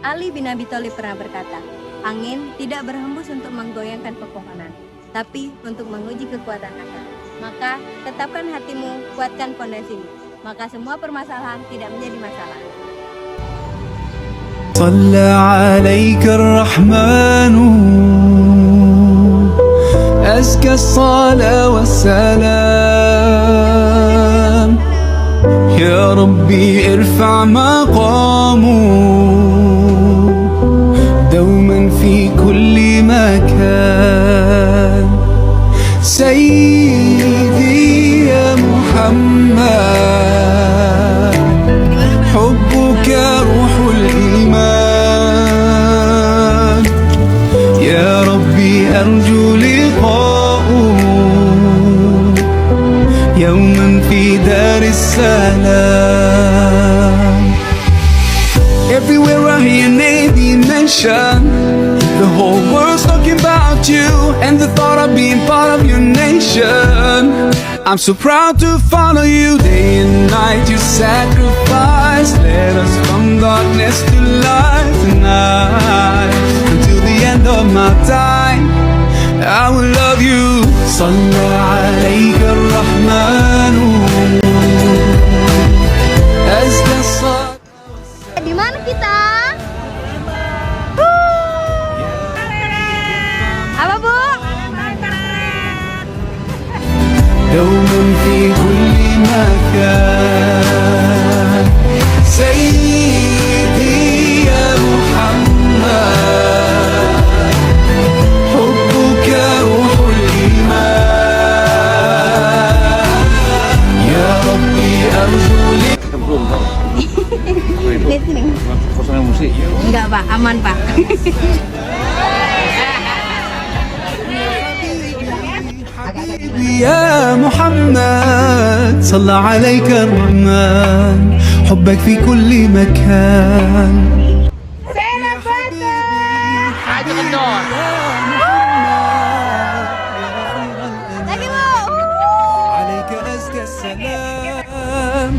Ali bin Abi Thalib pernah berkata, angin tidak berhembus untuk menggoyangkan pepohonan, tapi untuk menguji kekuatan akal. Maka tetapkan hatimu, kuatkan pondasimu, maka semua permasalahan tidak menjadi masalah. صلى عليك الرحمن أزكى الصلاة والسلام يا ربي ارفع مقامه دوما في كل مكان سيدي يا محمد حبك روح الإيمان يا ربي أرجو لقاءه يوما في دار السلام. Everywhere I hear your name being mentioned, the whole world's talking about you and the thought of being part of your nation. I'm so proud to follow you day and night. You sacrifice, led us from darkness to light tonight. Until the end of my time, I will love you. صلى عليك الرحمن أزكى الصلاة. Di mana kita? Apa Bu? دوما في كل مكان سيدي يا محمد حبك روح الإيمان يا ربي أرجو لك. Di sini. Kosongan musik. Enggak Pak, aman Pak. يا محمد صلى عليك الرحمن حبك في كل مكان عليك أزكى السلام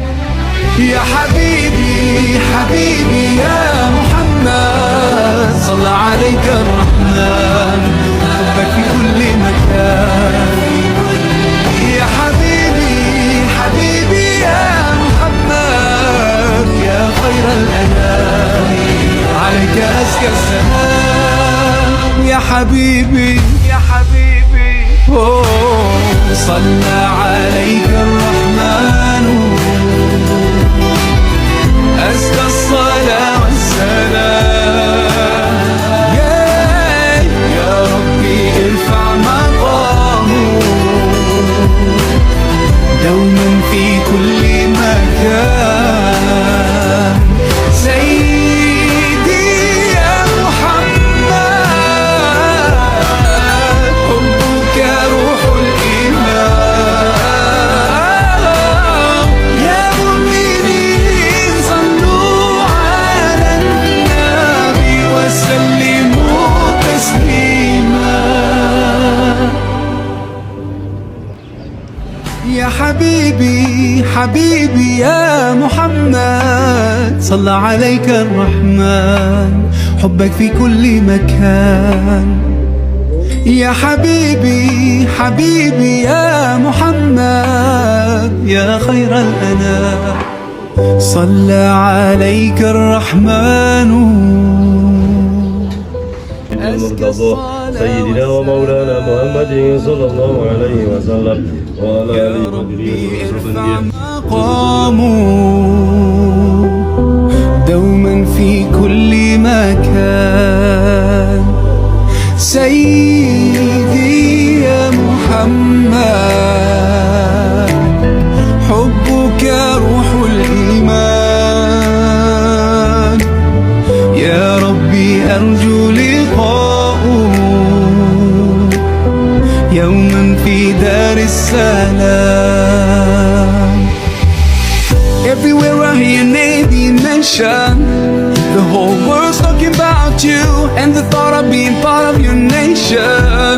يا حبيبي حبيبي يا محمد صلى عليك الرحمن حبك في كل مكان يا حبيبي حبيبي يا محمد يا خير الأنام عليك أزكى السلام يا حبيبي يا حبيبي صلى عليك الرحمن أزكى الصلاة والسلام يا ربي ارفع مقامه دوما في كل مكان سيدي يا محمد حبك روح الإيمان يا مؤمنين صلوا على النبي وسلموا تسليما يا حبيبي حبيبي يا محمد صلى عليك الرحمن حبك في كل مكان يا حبيبي حبيبي يا محمد يا خير الأنام صلى عليك الرحمن المرتضى سيدنا ومولانا محمد صلى الله عليه وسلم وعلى آله وصحبه مقامه دوما في كل مكان سيدي يا محمد حبك روح الإيمان يا ربي أرجو لقاءه يوما في دار السلام. Everywhere I hear your name being mentioned, the whole world's talking about you and the thought of being part of your nation.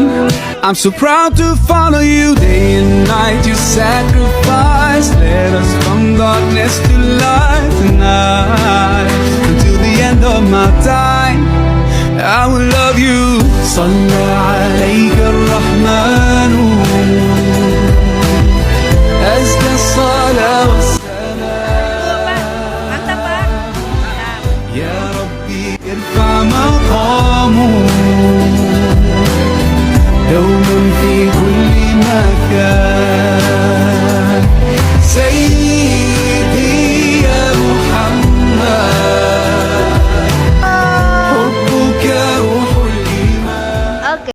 I'm so proud to follow you day and night. You sacrifice, led us from darkness to light tonight. Until the end end of my time, I will love you. صلى عليك الرحمن أزكى الصلاة والسلام. Mantap, Pak. يا ربي ارفع مقامه دوما في كل مكان.